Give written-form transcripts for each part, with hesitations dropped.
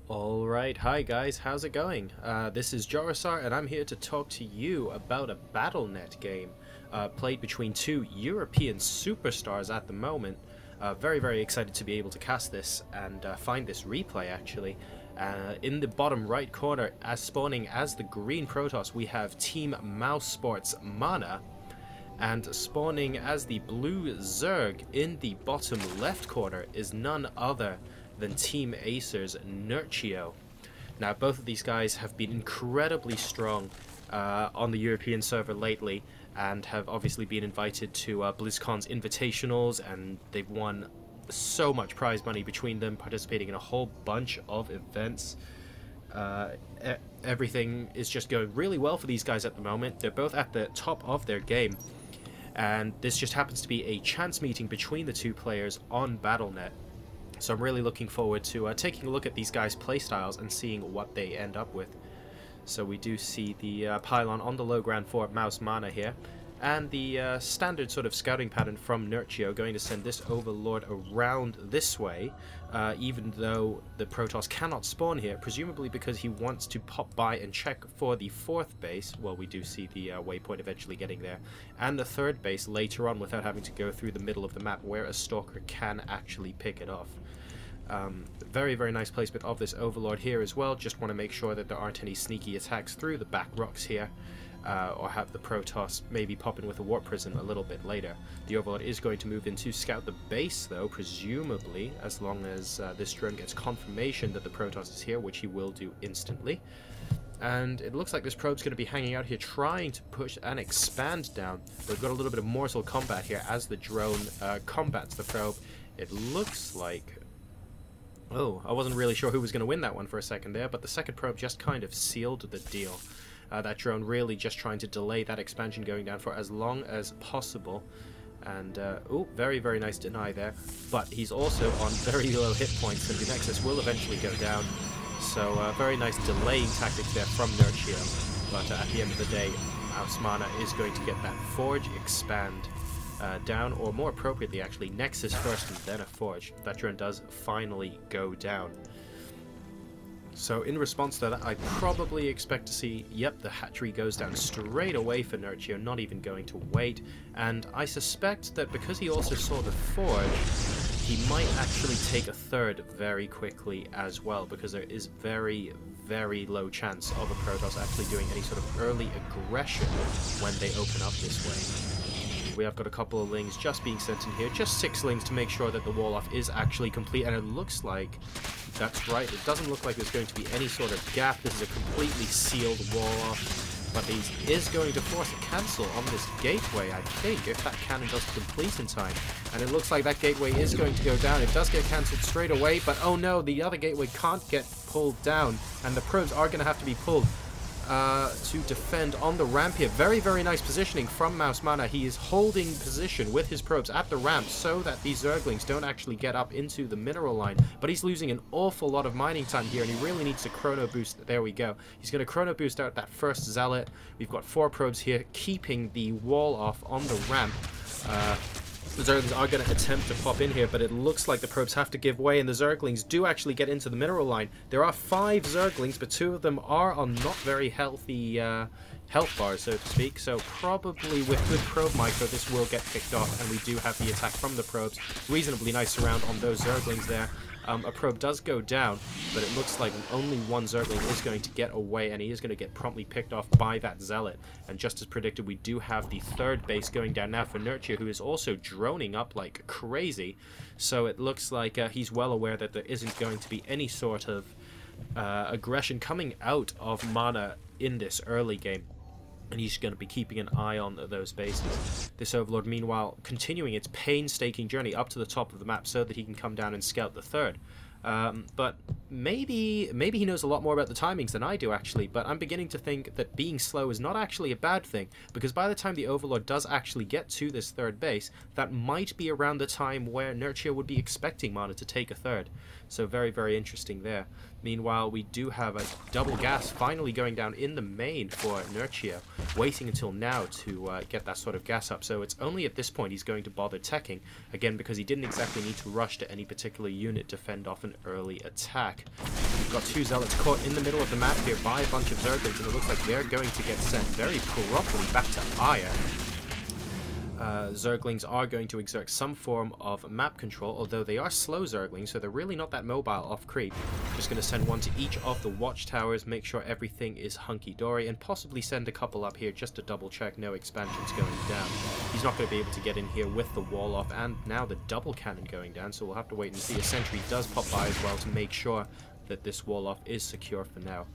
Alright, hi guys, how's it going? This is Jorasar and I'm here to talk to you about a BattleNet game played between two European superstars at the moment. Very excited to be able to cast this and find this replay actually. In the bottom right corner, as spawning as the green Protoss, we have Team mousesport's MaNa, and spawning as the blue Zerg in the bottom left corner is none other than Team Acer's Nerchio. Now both of these guys have been incredibly strong on the European server lately and have obviously been invited to BlizzCon's invitationals, and they've won so much prize money between them, participating in a whole bunch of events. Everything is just going really well for these guys at the moment. They're both at the top of their game, and this just happens to be a chance meeting between the two players on BattleNet. So I'm really looking forward to taking a look at these guys' playstyles and seeing what they end up with. So we do see the pylon on the low ground for MaNa here, and the standard sort of scouting pattern from Nerchio, going to send this Overlord around this way, even though the Protoss cannot spawn here, presumably because he wants to pop by and check for the fourth base. Well, we do see the waypoint eventually getting there, and the third base later on without having to go through the middle of the map where a stalker can actually pick it off. Very nice placement of this Overlord here as well. Just want to make sure that there aren't any sneaky attacks through the back rocks here, or have the Protoss maybe pop in with a Warp Prism a little bit later. The Overlord is going to move in to scout the base though, presumably, as long as this drone gets confirmation that the Protoss is here, which he will do instantly. And it looks like this probe's going to be hanging out here trying to push and expand down. We've got a little bit of mortal combat here as the drone combats the probe. It looks like... Oh, I wasn't really sure who was going to win that one for a second there, but the second probe just kind of sealed the deal. That drone really just trying to delay that expansion going down for as long as possible. And, oh, very nice deny there. But he's also on very low hit points, and the Nexus will eventually go down. So, very nice delaying tactics there from Nerchio. But at the end of the day, MaNa is going to get that Forge expand down, or more appropriately actually Nexus first and then a Forge. That drone does finally go down. So in response to that, I probably expect to see, yep, the hatchery goes down straight away for Nerchio, not even going to wait. And I suspect that because he also saw the Forge, he might actually take a third very quickly as well, because there is very low chance of a Protoss actually doing any sort of early aggression when they open up this way. We have got a couple of lings just being sent in here, just 6 lings to make sure that the wall off is actually complete, and it looks like that's right. It doesn't look like there's going to be any sort of gap. This is a completely sealed wall off, but he is going to force a cancel on this gateway, I think, if that cannon does complete in time. And it looks like that gateway is going to go down. It does get cancelled straight away, but oh no, the other gateway can't get pulled down, and the probes are going to have to be pulled to defend on the ramp here. Very nice positioning from MaNa. He is holding position with his probes at the ramp so that these Zerglings don't actually get up into the mineral line, but he's losing an awful lot of mining time here, and he really needs to chrono boost. There we go. He's going to chrono boost out that first Zealot. We've got 4 probes here keeping the wall off on the ramp. The Zerglings are going to attempt to pop in here, but it looks like the probes have to give way, and the Zerglings do actually get into the mineral line. There are 5 Zerglings, but 2 of them are on not very healthy health bars, so to speak. So probably with good probe micro, this will get picked off, and we do have the attack from the probes. Reasonably nice surround on those Zerglings there. A probe does go down, but it looks like only 1 Zergling is going to get away, and he is going to get promptly picked off by that Zealot. And just as predicted, we do have the third base going down now for Nerchio, who is also droning up like crazy. So it looks like he's well aware that there isn't going to be any sort of aggression coming out of MaNa in this early game, and he's going to be keeping an eye on those bases. This Overlord, meanwhile, continuing its painstaking journey up to the top of the map so that he can come down and scout the third. But maybe he knows a lot more about the timings than I do, actually, but I'm beginning to think that being slow is not actually a bad thing, because by the time the Overlord does actually get to this third base, that might be around the time where Nerchio would be expecting MaNa to take a third. So very, very interesting there. Meanwhile, we do have a double gas finally going down in the main for Nerchio, waiting until now to get that sort of gas up. So it's only at this point he's going to bother teching, again, because he didn't exactly need to rush to any particular unit to fend off an early attack. We've got two Zealots caught in the middle of the map here by a bunch of Zerglings, and it looks like they're going to get sent very properly back to Aya. Zerglings are going to exert some form of map control, although they are slow Zerglings, so they're really not that mobile off creep. Just going to send one to each of the watchtowers, make sure everything is hunky-dory, and possibly send a couple up here just to double check no expansions going down. He's not going to be able to get in here with the wall off, and now the double cannon going down, so we'll have to wait and see. A sentry does pop by as well to make sure that this wall off is secure for now.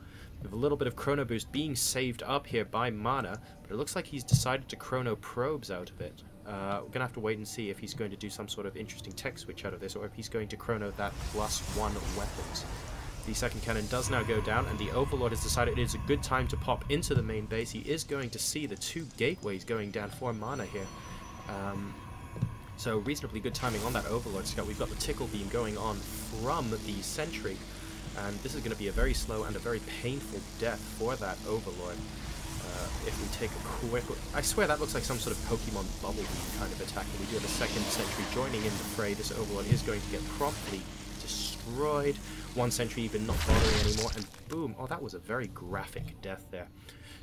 We have a little bit of chrono boost being saved up here by MaNa, but it looks like he's decided to chrono probes out of it. We're going to have to wait and see if he's going to do some sort of interesting tech switch out of this, or if he's going to chrono that +1 weapons. The second cannon does now go down, and the Overlord has decided it is a good time to pop into the main base. He is going to see the two gateways going down for MaNa here. So reasonably good timing on that Overlord scout. We've got the tickle beam going on from the sentry, and this is going to be a very slow and a very painful death for that Overlord. If we take a quick look, I swear that looks like some sort of Pokemon Bubble kind of attack, and we do have a second sentry joining in the fray. This Overlord is going to get promptly destroyed. One sentry even not bothering anymore, and boom. Oh, that was a very graphic death there.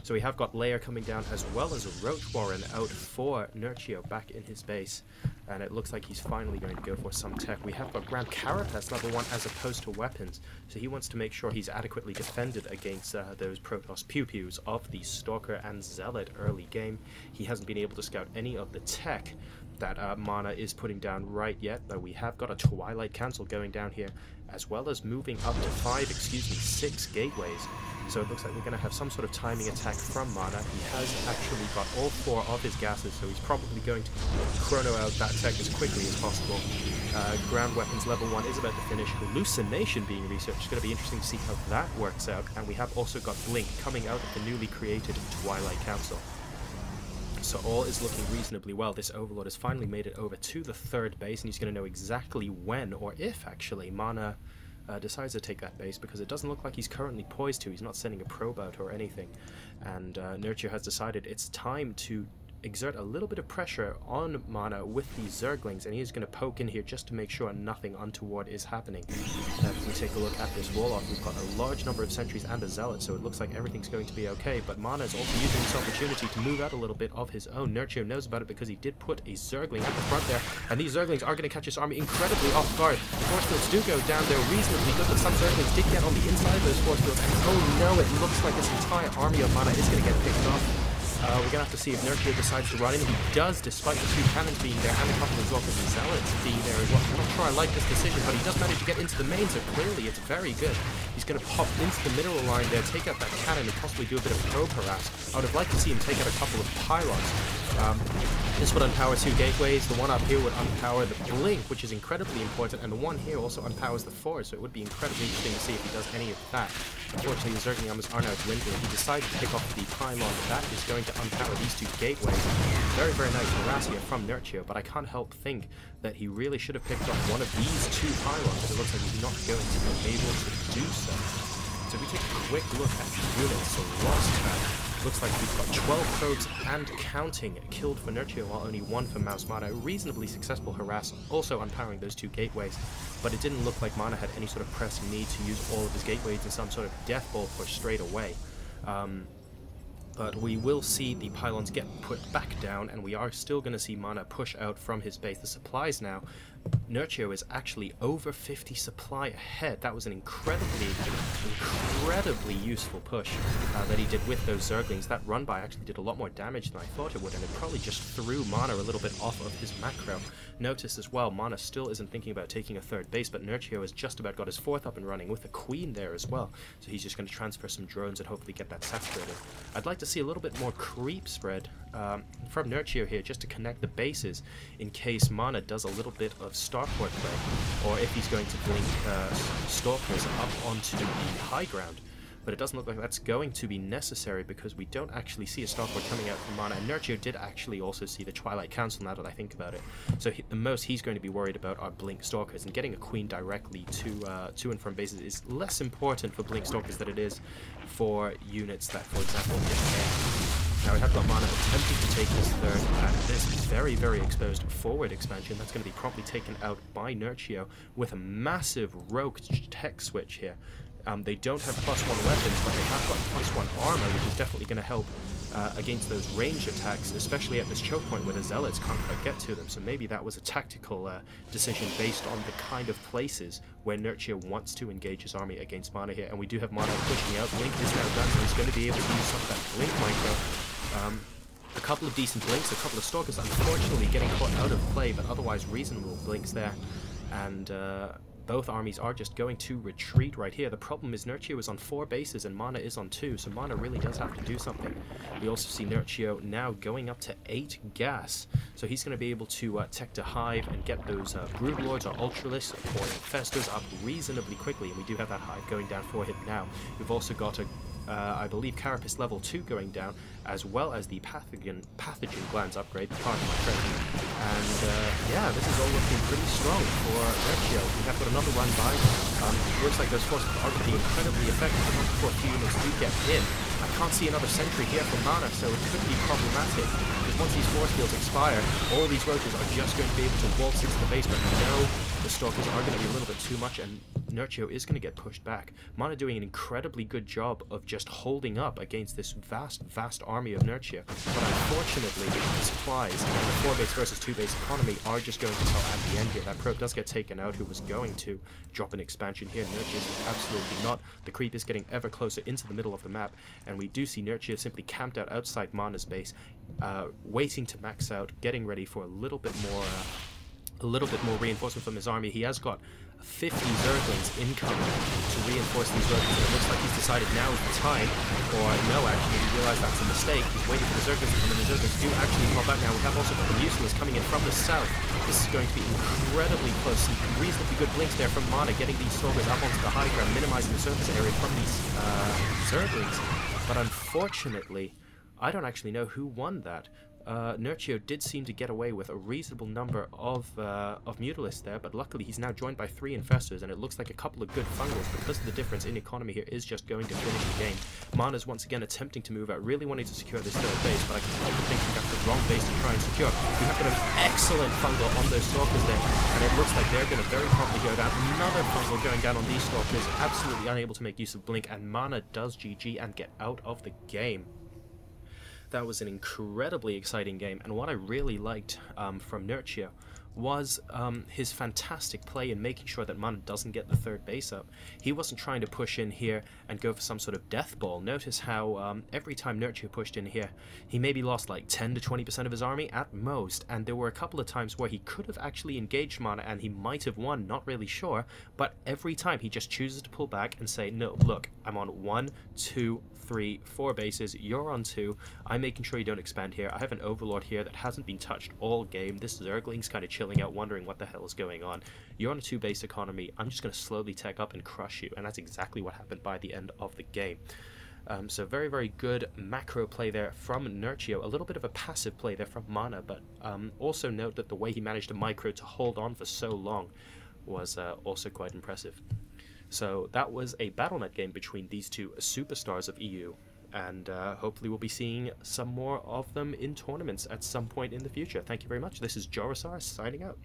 So we have got Lair coming down, as well as a Roach Warren out for Nerchio back in his base. And it looks like he's finally going to go for some tech. We have got Grand Carapace level 1 as opposed to weapons, so he wants to make sure he's adequately defended against those Protoss Pew-Pews of the Stalker and Zealot early game. He hasn't been able to scout any of the tech that MaNa is putting down right yet, though we have got a Twilight Council going down here, as well as moving up to 6 gateways. So it looks like we're going to have some sort of timing attack from MaNa. He has actually got all 4 of his gases, so he's probably going to chrono out that tech as quickly as possible. Ground weapons level 1 is about to finish. Hallucination being researched. It's going to be interesting to see how that works out. And we have also got Blink coming out of the newly created Twilight Council. So all is looking reasonably well. This Overlord has finally made it over to the 3rd base, and he's going to know exactly when, or if actually, MaNa decides to take that base, because it doesn't look like he's currently poised to. He's not sending a probe out or anything. And Nerchio has decided it's time to exert a little bit of pressure on MaNa with these Zerglings, and he's going to poke in here just to make sure nothing untoward is happening. If we take a look at this wall off, we've got a large number of sentries and a Zealot, so it looks like everything's going to be okay, but MaNa is also using this opportunity to move out a little bit of his own. Nerchio knows about it because he did put a Zergling at the front there, and these Zerglings are going to catch his army incredibly off guard. The force fields do go down, they're reasonably good, but some Zerglings did get on the inside of those force fields, and oh no, it looks like this entire army of MaNa is going to get picked off. We're going to have to see if Nerchio decides to run in. He does, despite the 2 cannons being there, and a couple of rockets and Zealots being there as well. I'm not sure I like this decision, but he does manage to get into the main, so clearly it's very good. He's going to pop into the mineral line there, take out that cannon, and possibly do a bit of probe harass. I would have liked to see him take out a couple of pylons. This would unpower 2 gateways. The one up here would unpower the Blink, which is incredibly important, and the one here also unpowers the Forge, so it would be incredibly interesting to see if he does any of that. Unfortunately, the Zergling numbers are now dwindling. He decided to pick off the pylon, but that is going to unpower these 2 gateways. Very, very nice harass here from Nerchio, but I can't help think that he really should have picked off one of these 2 pylons, but it looks like he's not going to be able to do so. So if we take a quick look at the units, so lost track. Looks like we've got 12 probes and counting killed for Nerchio, while only 1 for MaNa. Reasonably successful harass, also unpowering those 2 gateways, but it didn't look like MaNa had any sort of pressing need to use all of his gateways in some sort of death ball push straight away. But we will see the pylons get put back down, and we are still going to see MaNa push out from his base. The supplies now, Nerchio is actually over 50 supply ahead. That was an incredibly useful push that he did with those Zerglings. That run by actually did a lot more damage than I thought it would, and it probably just threw MaNa a little bit off of his macro. Notice as well, MaNa still isn't thinking about taking a 3rd base, but Nerchio has just about got his 4th up and running with the Queen there as well. So he's just going to transfer some drones and hopefully get that saturated. I'd like to see a little bit more creep spread from Nerchio here, just to connect the bases in case MaNa does a little bit of starport play, or if he's going to blink stalkers up onto the high ground. but it doesn't look like that's going to be necessary because we don't actually see a starport coming out from MaNa, and Nerchio did actually also see the Twilight Council now that I think about it. So the most he's going to be worried about are Blink Stalkers, and getting a queen directly to and from bases is less important for Blink Stalkers than it is for units that, for example, get air. Now we have got MaNa attempting to take this third, and this very, very exposed forward expansion that's going to be promptly taken out by Nerchio with a massive rogue tech switch here. They don't have +1 weapons, but they have got +1 armor, which is definitely going to help against those ranged attacks, especially at this choke point where the Zealots can't quite get to them. So maybe that was a tactical decision based on the kind of places where Nerchio wants to engage his army against MaNa here. And we do have MaNa pushing out. Blink is now done, so he's going to be able to use some of that Blink micro. A couple of decent blinks, a couple of stalkers unfortunately getting caught out of play, but otherwise reasonable blinks there. And both armies are just going to retreat right here. The problem is Nerchio is on 4 bases and MaNa is on 2, so MaNa really does have to do something. We also see Nerchio now going up to 8 gas, so he's going to be able to tech to Hive and get those Broodlords or Ultralisks or Infestors up reasonably quickly, and we do have that Hive going down for him now. We've also got a I believe Carapace level 2 going down, as well as the pathogen glands upgrade, pardon my French. And yeah, this is all looking pretty strong for Nerchio. We have got another run by. Looks like those forces are going to be incredibly effective, but not before a few units do get in. I can't see another sentry here from MaNa, so it could be problematic. Because once these force fields expire, all these roaches are just going to be able to waltz into the base, but no, the stalkers are going to be a little bit too much, and Nerchio is going to get pushed back. MaNa doing an incredibly good job of just holding up against this vast army of Nerchio, but unfortunately the supplies and the 4-base versus 2-base economy are just going to tell at the end here. That probe does get taken out, who was going to drop an expansion here. Nerchio is absolutely not. The creep is getting ever closer into the middle of the map, and we do see Nerchio simply camped out outside MaNa's base, waiting to max out, getting ready for a little bit more reinforcement from his army. He has got 50 Zerglings incoming to reinforce these roaches, and it looks like he's decided now is the time, or no, actually, he realized that's a mistake. He's waiting for the Zerglings to come in. The Zerglings do actually pop out now. We have also got the Mucilus coming in from the south. This is going to be incredibly close. Some reasonably good blinks there from MaNa, getting these Stalkers up onto the high ground, minimizing the surface area from these Zerglings. But unfortunately, I don't actually know who won that. Nerchio did seem to get away with a reasonable number of Mutalisks there, but luckily he's now joined by 3 Infestors, and it looks like a couple of good Fungals, because of the difference in economy here, is just going to finish the game. MaNa's once again attempting to move out, really wanting to secure this third base, but I keep thinking that's the wrong base to try and secure. We have got an excellent Fungal on those Stalkers there, and it looks like they're going to very promptly go down. Another Fungal going down on these Stalkers, absolutely unable to make use of Blink, and MaNa does GG and get out of the game. That was an incredibly exciting game, and what I really liked from Nerchio was his fantastic play in making sure that MaNa doesn't get the third base up. He wasn't trying to push in here and go for some sort of death ball. Notice how every time Nerchio pushed in here, he maybe lost like 10 to 20% of his army at most, and there were a couple of times where he could have actually engaged MaNa and he might have won, not really sure, but every time he just chooses to pull back and say, no, look, I'm on 1, 2, 3, 4 bases, you're on 2, I'm making sure you don't expand here, I have an Overlord here that hasn't been touched all game, this Zergling's kind of chilling out, wondering what the hell is going on, you're on a 2-base economy, I'm just going to slowly tech up and crush you, and that's exactly what happened by the end of the game. So very, very good macro play there from Nerchio, a little bit of a passive play there from MaNa, but also note that the way he managed to micro to hold on for so long was also quite impressive. So that was a BattleNet game between these two superstars of EU, and hopefully we'll be seeing some more of them in tournaments at some point in the future. Thank you very much. This is Jorasar signing out.